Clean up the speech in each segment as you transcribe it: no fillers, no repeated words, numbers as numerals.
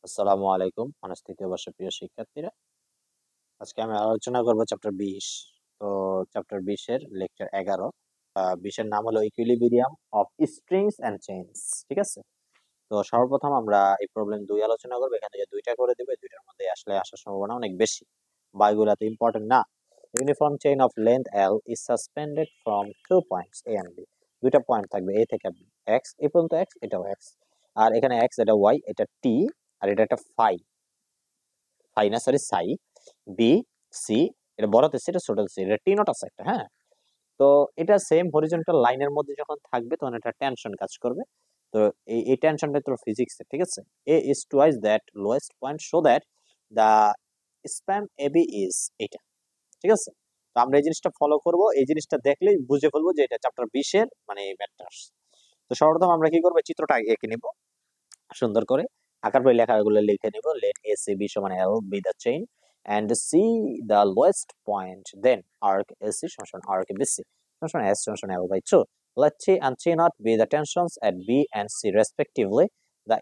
আসসালামু আলাইকুম অনার্স তৃতীয় বর্ষের প্রিয় শিক্ষার্থীরা। আজকে আমি আলোচনা করব চ্যাপ্টার 20। তো চ্যাপ্টার 20 এর লেকচার 11। 20 এর নাম হলো equilibrium of strings and chains. ঠিক আছে, তো সর্বপ্রথম আমরা এই প্রবলেম 2 আলোচনা করব। এখান থেকে দুইটা করে দেব, এই দুইটার মধ্যে আসলে আসার সম্ভাবনা অনেক বেশি, বা এগুলো তো ইম্পর্টেন্ট না। Uniform chain of length L is suspended from 2 points A and B। দুইটা পয়েন্ট থাকবে A থেকে B, x এই পর্যন্ত x, এটাও x, আর এখানে x, এটা y, এটা t, আর এটা একটা ফাই, ফাই না সরি সাই। বি সি, এটা বড় হচ্ছে, এটা ছোট হচ্ছে, এটা টি নট আছে একটা। হ্যাঁ, তো এটা সেম হরিজন্টাল লাইনের মধ্যে যখন থাকবে তখন একটা টেনশন কাজ করবে। তো এই টেনশনটা তো ফিজিক্স, ঠিক আছে। A is twice that lowest point so that the span AB is, এটা ঠিক আছে। তো আমরা এই জিনিসটা ফলো করব, এই জিনিসটা দেখলেই বুঝে ফেলবো যে এটা চ্যাপ্টার 20 এর মানে ম্যাটার্স। তো সর্বপ্রথম আমরা কি করব, চিত্রটা এঁকে নিব সুন্দর করে, আকার পরে লেখাগুলো লিখে নিব। লেট এ সি বি সমান L B the chain and see the lowest point, then arc AC সমান arc BC সমান S সমান L by 2. Let T and T not be the tensions at B and C respectively. The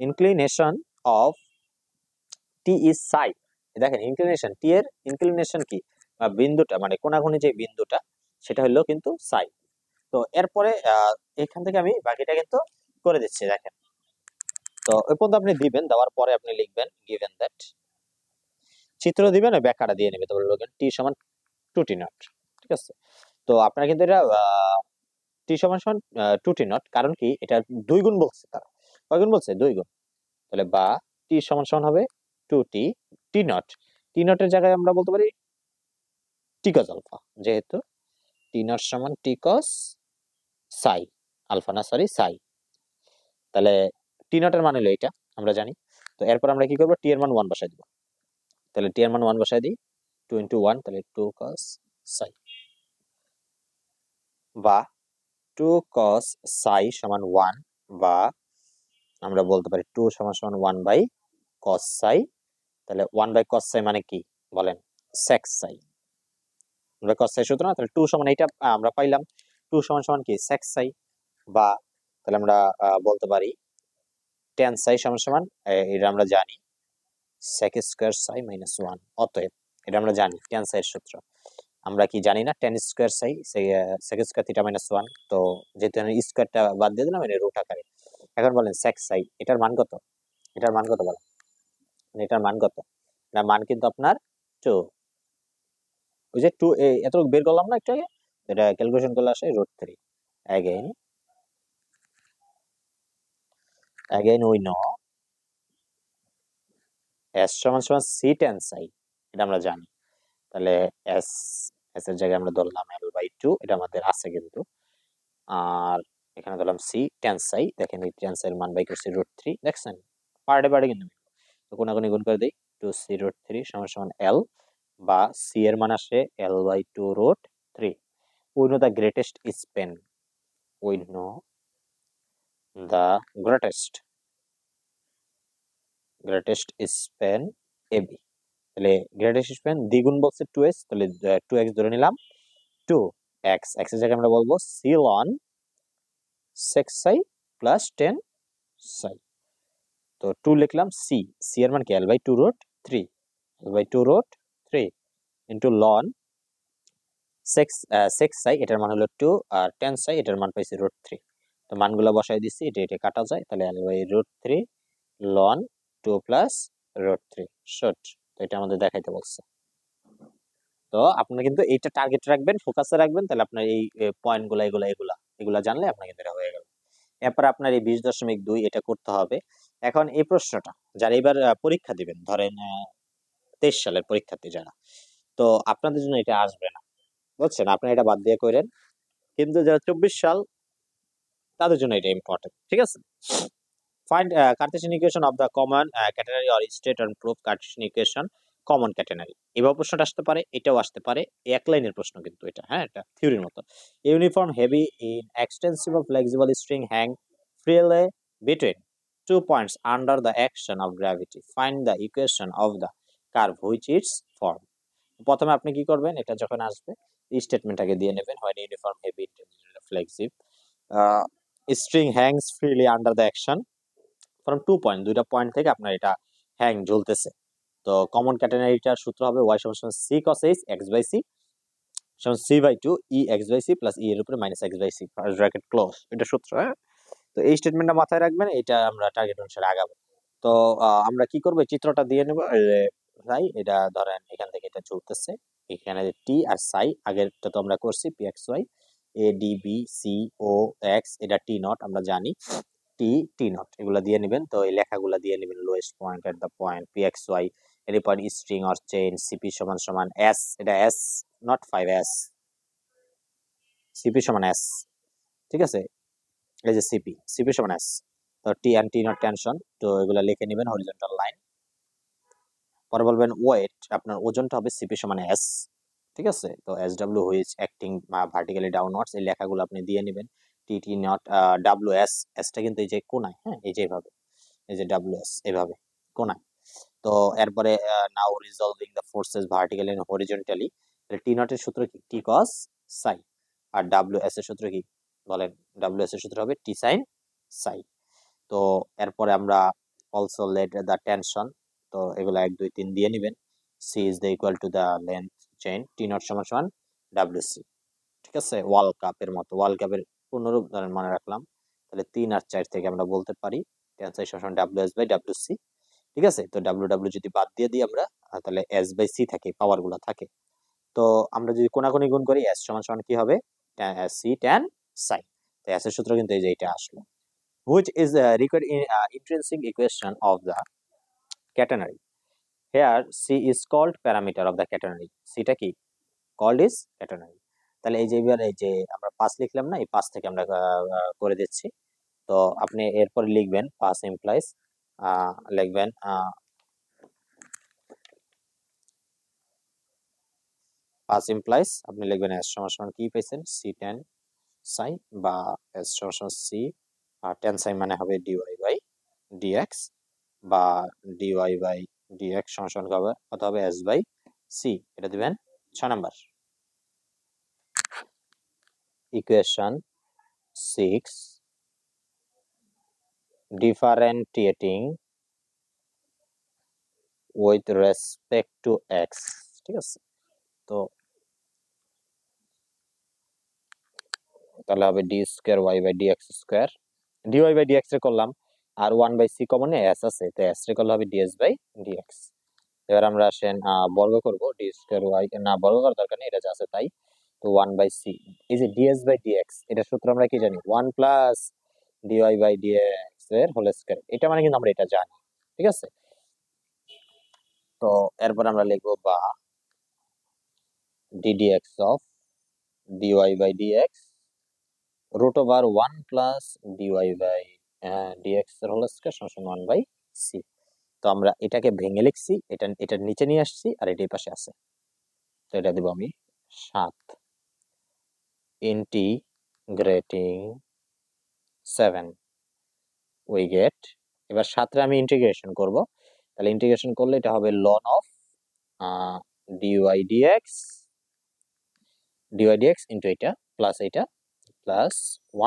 inclination of T is psi. দেখেন inclination T এর inclination কি, বিন্দুটা মানে কোণাকুণি যে বিন্দুটা, সেটা হলো কিন্তু psi। তো এরপরে এখান থেকে আমি বাকিটা কিন্তু করে দিচ্ছি। দেখেন, তো ওই পর্যন্ত আপনি দিবেন, দেওয়ার পরে আপনি লিখবেন গিভেন দ্যাট, চিত্র দিবেন, ওই ব্যাখ্যাটা দিয়ে নেবে। তারপরে লিখবেন টি সমান 2t নট। ঠিক আছে, তো আপনারা কিন্তু এটা টি সমান সমান 2t নট, কারণ কি এটা 2 গুণ বলছে, তারা কয় গুণ বলছে, 2 গুণ। তাহলে বা টি সমান সমান হবে 2t টি নট। টি নটের জায়গায় আমরা বলতে পারি টি কস আলফা, যেহেতু টি নট সমান টি কস সাই আলফা, না সরি সাই। তাহলে টি নটের মান হলো এটা, আমরা জানি। তো এরপর আমরা কি করব, টি এর মান 1 বসাই দিব। তাহলে টি এর মান 1 বসাই দিই, 2 × 1, তাহলে 2 cos psi, বা 2 cos psi সমান 1, বা আমরা বলতে পারি 2 সমান সমান 1 বাই cos psi। তাহলে 1 বাই cos psi মানে কি বলেন, sec psi। আমরা cos psi সূত্র না, তাহলে 2 সমান এইটা আমরা পাইলাম, 2 সমান সমান কি sec psi। বা তাহলে আমরা বলতে পারি tan psi সমান সমান, এটা আমরা জানি sec স্কয়ার psi মাইনাস 1। অতএব এটা আমরা জানি tan psi এর সূত্র, আমরা কি জানি না tan square psi sec square theta minus 1। তো যেহেতু আমি স্কয়ারটা বাদ দিয়ে দিলাম, এটা রুট আকারে। এখন বলেন sec psi এটার মান কত, এটার মান কত বলেন, এটার মান কত? এটার মান কিন্তু আপনার 2। ওই যে 2 এত বের করলাম না একটু আগে, এটা ক্যালকুলেশন করলে আসে √3। again we know s সমান সমান c tan psi, এটা আমরা জানি। তাহলে s এর জায়গায় আমরা ধরলাম L/2, এটা আমাদের আছে কিন্তু। আর এখানে ধরলাম c tan psi, দেখেন এই tan psi এর মান বাই করছি √3, দেখছেন পার্টে পার্টে কিন্তু। তো কোনাকুনি গুণ করে দেই, 2c √3 সমান সমান L, বা c এর মান আসে L/2 √3। we know the greatest span, we know the greatest span AB। তাহলে গ্রেটেস্ট স্প্যান দ্বিগুণ বলছে 2s, তাহলে 2x ধরে নিলাম, 2x x এর জায়গায় আমরা বলবো c ln sec psi plus tan psi। তো 2 লিখলাম, c এর মান কি L/2 √3, L/2 √3 into ln sec psi, এটার মান হলো 2, আর tan psi এটার মান পাইছি √3। তো মানগুলো বসাই দিচ্ছি, এটা কাটা যায়, তাহলে L/√3 ln 2 প্লাস √3 শর্ট। তো এটা আমাদের দেখাইতে বলছে। তো আপনারা কিন্তু এইটা টার্গেট রাখবেন, ফোকাসে রাখবেন, তাহলে আপনার এই পয়েন্ট গুলা এগুলা জানলে আপনার কিন্তু এটা হয়ে গেল। এরপর আপনার এই 20.2 এটা করতে হবে। এখন এই প্রশ্নটা যারা এবার পরীক্ষা দিবেন, ধরেন 23 সালের পরীক্ষার্থী যারা, তো আপনাদের জন্য এটা আসবে না, বুঝছেন, আপনারা এটা বাদ দিয়ে করেন। কিন্তু যারা 24 সাল, তাদের জন্য এটা ইম্পর্টেন্ট। ঠিক আছে, find Cartesian equation of the common catenary or state and proof Cartesian equation common catenary. এবার প্রশ্নটা আসতে পারে, এটাও আসতে পারে, এক লাইনের প্রশ্ন কিন্তু এটা। হ্যাঁ, এটা থিওরির মতো। Uniform heavy inextensible flexible string hang freely between 2 points under the action of gravity. Find the equation of the curve which its form. প্রথমে আপনি কি করবেন, এটা যখন আসবে স্টেটমেন্টটাকে দিয়ে নেবেন, when uniform heavy flexible string hangs freely under the action from 2 point, দুইটা পয়েন্ট থেকে আপনার এটা হ্যাং ঝুলতেছে। তো কমন ক্যাটেনারিটার সূত্র হবে y সমান c cos h x by c সমান c/2 e x by c plus e এর উপরে minus x by c first bracket close, এটা সূত্র। হ্যাঁ, তো এই স্টেটমেন্টটা মাথায় রাখবেন, এটা আমরা টার্গেট অনুসারে আগাবো। তো আমরা কি করব, চিত্রটা দিয়ে নেব। তাই এটা ধরেন এখান থেকে এটা চলতেছে, এখানে টি আর সাই আগেরটা তো আমরা করছি P X Y A D B C ও এক্স, এটা টি নট আমরা জানি, টি টি নট এগুলো দিয়ে নেবেন। তো এই লেখাগুলো দিয়ে নেবেন, lowest point at the point P X Y এর point string or chain CP সমান সমান এস, এটা এস নট 5s, সিপি সমান এস, ঠিক আছে, এই যে সিপি, সিপি সমান এস। তো T and T naught tension, তো এগুলো লিখে নেবেন হরিজন্টাল লাইন। পরে বলবেন ওয়েট, আপনার ওজনটা হবে সিপি সমান এস, ঠিক আছে। তো S W which acting vertically downwards, এই লেখাগুলো আপনি দিয়ে নেবেন। টি টি নট ডাব্লিউ এস, এসটা কিন্তু এই যে কোনায়, হ্যাঁ এই যে এভাবে, এই যে ডাব্লিউ এস এভাবে কোনায়। তো এরপরে now resolving the forces vertically and horizontally, T নটের সূত্র কি, টি কস সাই, আর ডাব্লিউ এস এর সূত্র কি বলেন, ডাব্লিউ এস এর সূত্র হবে টি সাইন সাই। তো এরপরে আমরা অলসো লেট দ্য টেনশন, তো এগুলো 1 2 3 দিয়ে নেবেন। C is the equal to the length chain, T not সমান সমান ডাব্লিউ সি, ঠিক আছে। ওয়ার্ল্ড কাপের মতো, ওয়ার্ল্ড কাপের পূর্ণরূপ ধরেন মনে রাখলাম, তাহলে 3 আর 4 থেকে আমরা বলতে পারি টেনসাই সমান W S by W C, ঠিক আছে। তো ডাব্লিউ ডাব্লিউ যদি বাদ দিয়ে দিই আমরা, তাহলে এস বাই সি থাকে, পাওয়ার গুলো থাকে। তো আমরা যদি কোনাকুনি গুণ করি, এস সমান সমান কি হবে, সি ট্যান সাই। তো এস এর সূত্র কিন্তু এই যে এটা আসলো, which is required in intrinsic equation of the catenary. Here C is called parameter of the catenary. C টা কি called is catenary. তাহলে এই যে এবার এই যে আমরা 5 লিখলাম না, এই 5 থেকে আমরা করে দিচ্ছি। তো আপনি এরপর লিখবেন 5 implies লিখবেন 5 implies আপনি লিখবেন s সমান সমান কি পেয়েছেন, c tan psi বা s সমান সমান c tan psi মানে হবে dy বাই dx বা dy বাই dx সমান সমান হবে কত হবে, s বাই c, এটা দিবেন 6 number. Equation 6, differentiating with respect to x, ঠিক আছে। তো তাহলে হবে D square Y by D X square, D Y by D X এর করলাম, আর 1 বাই সি কমনে এস আছে, তো এস এর করলে হবে ডিএস বাই ডিএক্স। এবার আমরা আসেন বর্গ করব, ডি স্কয়ার ওয়াই না বর্গ করার দরকার নেই, এটা যা আছে তাই। তো 1 বাই সি, এই যে ডিএস বাই ডিএক্স এটা সূত্র আমরা কি জানি, 1 প্লাস ডিওয়াই বাই ডিএক্স এর হোল স্কয়ার, এটা মানে কিন্তু আমরা এটা জানি, ঠিক আছে। তো এরপর আমরা লিখবো বা ddx of dy by dx root over 1 plus dy by dx এর হোল স্কয়ার সমান 1 বাই c। তো আমরা এটাকে ভেঙে লিখছি, এটার নিচে নিয়ে আসছি, আর এটার পাশে আছে, তো এটা দেব আমি 7 ইন্টিগ্রেটিং 7 উই গেট, এবার 7 রে আমি ইন্টিগ্রেশন করব, তাহলে ইন্টিগ্রেশন করলে এটা হবে ln of dy dx into এটা প্লাস এটা plus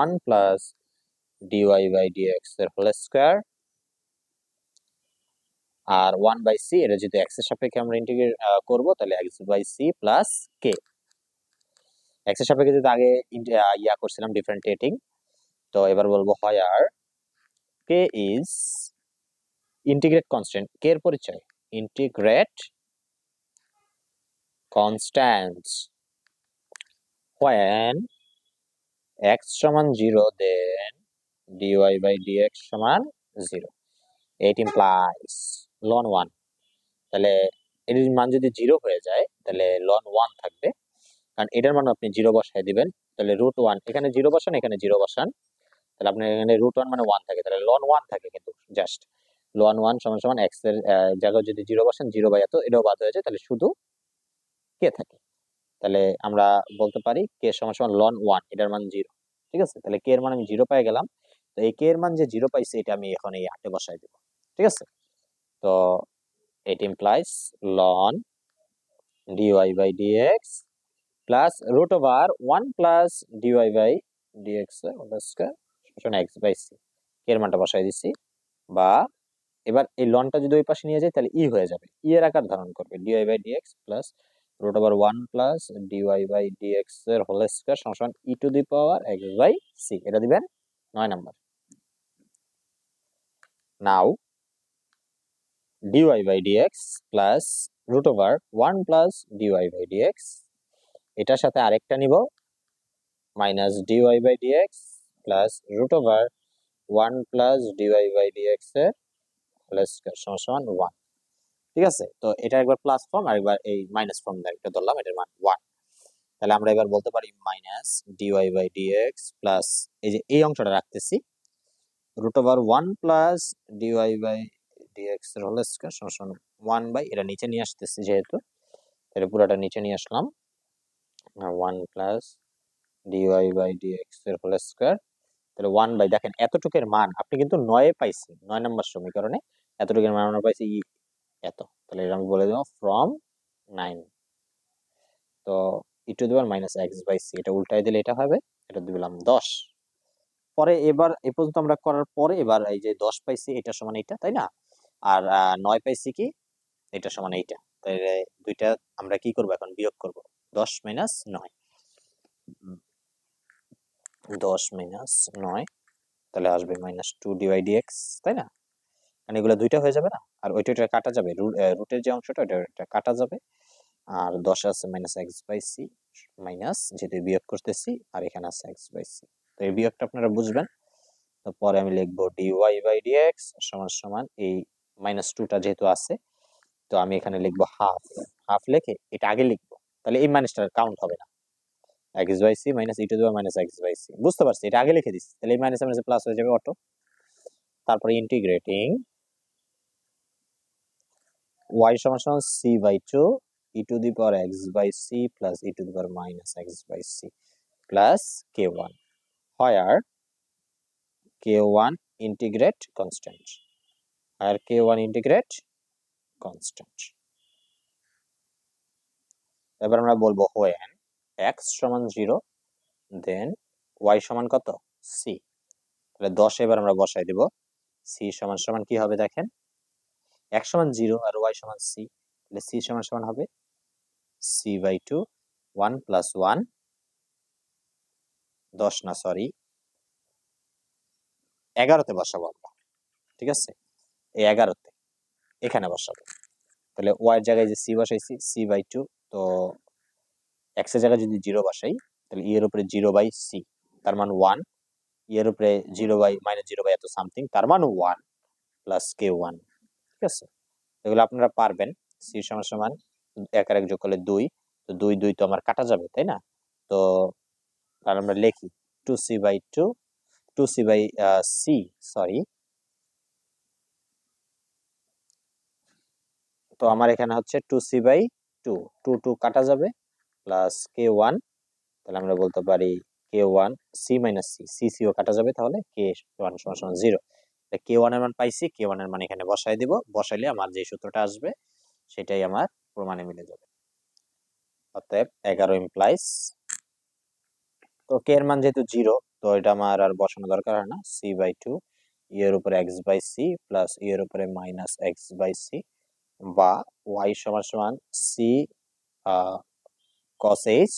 1 plus dy by dx এর হোল স্কয়ার আর 1 বাই c, এটা যদি x এর সাপেক্ষে আমরা ইন্টিগ্রেট করব তাহলে x by c plus k, x এর সাপেক্ষে যদি আগে ইয়া করছিলাম ডিফারেন্টিয়েটিং, তো এবার বলবো হোয়ার k is integrate constant, k এর পরিচয় ইন্টিগ্রেট কনস্ট্যান্টস when x সমান 0 then dy by dx সমান 0, it implies ln 1, তাহলে এর মান যদি 0 হয়ে যায় তাহলে ln 1 থাকবে, কারণ এটার মান আপনি 0 বসায় দিবেন, তাহলে √1 এখানে 0 বসান, এখানে 0 বসান, তাহলে আপনার এখানে √1 মানে 1 থাকে, তাহলে ln 1 থাকে, কিন্তু জাস্ট ln 1 সমান সমান x এর জায়গায় যদি 0 বসান 0 বাই এত, এটাও বাদ হয়ে যায়, তাহলে শুধু k থাকে। তাহলে আমরা বলতে পারি k সমান সমান ln 1, এটার মান 0, ঠিক আছে। তাহলে k এর মান আমি 0 পেয়ে গেলাম, তো এই k এর মান যে 0 পাইছি এটা আমি এখন এই 8 এ বসায় দেব, ঠিক আছে। তো it implies ln dy by dx plus root over 1 plus dy by dx whole square সমান x বাই c, এর মানটা বসাই দিছি বা এবার এই লনটা যদি ওই পাশে নিয়ে যায় তাহলে ই হয়ে যাবে, ই এর আকার ধারণ করবে, DY by dx plus root over 1 plus dy by dx এর হোল স্কয়ার সমান E to the power X by C. এটা দিবেন 9 number. Now DY by dx plus root over 1 plus dy by DX, এটার সাথে আরেকটা নিব minus dy by dx plus root over 1 plus dy by dx এর whole square সমান 1। ঠিক আছে, তো এটা একবার প্লাস ফর্ম আর একবার এই মাইনাস ফর্ম এটা ধরলাম, এটার মান 1। তাহলে আমরা এবার বলতে পারি minus dy by dx plus এই যে এই অংশটা রাখতেছি root over 1 plus dy by dx এর হোল স্কয়ার সমান 1 বাই, এটা নিচে নিয়ে আসতেছি যেহেতু, এটা পুরোটা নিচে নিয়ে আসলাম 1 প্লাস ডিওয়াই বাই ডিএক্স এর হোল স্কয়ার। তাহলে 1 বাই, দেখেন এতটুকের মান আপনি কিন্তু 9 এ পাইছেন, 9 নম্বর সমীকরণে এতটুকের মান আমরা পাইছি এত। তাহলে এটা আমি বলে দেব ফ্রম 9। তো E to the power minus X by C, এটা উল্টাই দিলে এটা হবে, এটা দিলাম 10। পরে এবার এ পর্যন্ত আমরা করার পরে এবার এই যে 10 পাইছি এটা সমান এইটা, তাই না? আর 9 পাইছি কি, এটা সমান এইটা। তাহলে দুইটা আমরা কি করব এখন, বিয়োগ করব। 10 মাইনাস 9, 10 মাইনাস 9, তাহলে আসবে মাইনাস 2 ডিওয়াই ডিএক্স, তাই না? মানে এগুলো দুইটা হয়ে যাবে না, আর ওইটা কাটা যাবে, রুটের যে অংশটা ওটা কাটা যাবে, আর 10 আছে minus X by C minus, যেহেতু বিয়োগ করতেছি, আর এখানে আছে এক্স বাই সি। তো এই বিয়োগটা আপনারা বুঝবেন। তো পরে আমি লিখবো ডিওয়াই বাই ডিএক্স সমান সমান এই মাইনাস 2টা যেহেতু আছে, তো আমি এখানে লিখবো হাফ, হাফ লিখে এটা আগে লিখবো, তাহলে এই মাইনাসটা কাউন্ট হবে না। X by C minus E to the power minus X by C, বুঝতে পারছি, এটা আগে লিখে দিচ্ছি, তাহলে এই মাইনাস মাইনাস প্লাস হয়ে যাবে অটো। তারপরে ইন্টিগ্রেটিং y সমান সমান c by 2 e to the power x by c plus e to the power minus x by c plus k1, where k1 integrate constant, where k1 integrate constant। এবার আমরা বলবো when x সমান 0 then y সমান কত, c। তাহলে 10 এবার আমরা বসাই দেব, c সমান সমান কি হবে দেখেন, x সমান 0 আর y সমান c, তাহলে c সমান সমান হবে c বাই 2 1 প্লাস 1, 10 না সরি 11তে বসাবো আমরা, ঠিক আছে, এই 11তে এখানে বসাবো। তাহলে ওয়াই এর জায়গায় যে সি বসাইছি সি বাই 2, তো এক্স এর জায়গায় যদি 0 বসাই তাহলে ই এর উপরে 0 বাই সি তার মান 1, ই এর উপরে 0 বাই মাইনাস 0 বাই এত সামথিং তার মান 1 প্লাস কে 1। ঠিক আছে, এগুলো আপনারা পারবেন। সি সমান সমান 1 আর 1 যোগ করলে 2, তো 2 2 তো আমার কাটা যাবে, তাই না? তো তাহলে আমরা লিখি 2c by 2, 2c by C sorry, তো আমার এখানে হচ্ছে 2c বাই 2, 2 2 কাটা যাবে প্লাস k1, তাহলে আমরা বলতে পারি k1 c minus C, C সিও কাটা যাবে, তাহলে k1 সমান সমান 0। k1 এর মান পাইছি, k1 এর মান এখানে বসাই দিব, বসাইলে আমার যে সূত্রটা আসবে সেটাই আমার প্রমাণে মিলে যাবে। অতএব 11 ইমপ্লাইজ, তো k এর মান যেহেতু 0, তো এটা আমার আর বসানো দরকার হয় না, c বাই 2 ই এর উপরে x by c plus E এর উপরে মাইনাস x বাই c, বা y সমান সমান c cos h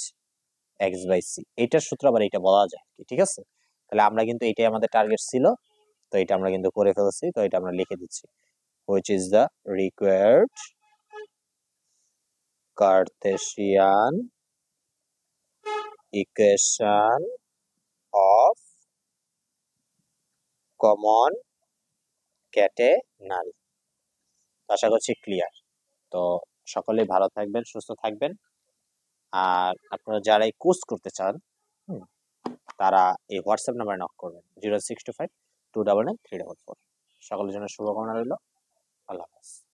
x by c, এইটার সূত্র আবার এটা বলা যায় কি, ঠিক আছে? তাহলে আমরা কিন্তু এটাই আমাদের টার্গেট ছিল, তো এটা আমরা কিন্তু করে ফেলছি, তো এটা আমরা লিখে দিচ্ছি which is the required Cartesian equation of common catenary। আশা করছি ক্লিয়ার। তো সকলেই ভালো থাকবেন, সুস্থ থাকবেন, আর আপনারা যারা এই কোর্স করতে চান তারা এই হোয়াটসঅ্যাপ নাম্বারে নক করবেন 0625 299 344। সকলের জন্য শুভকামনা রইল। আল্লাহ হাফেজ।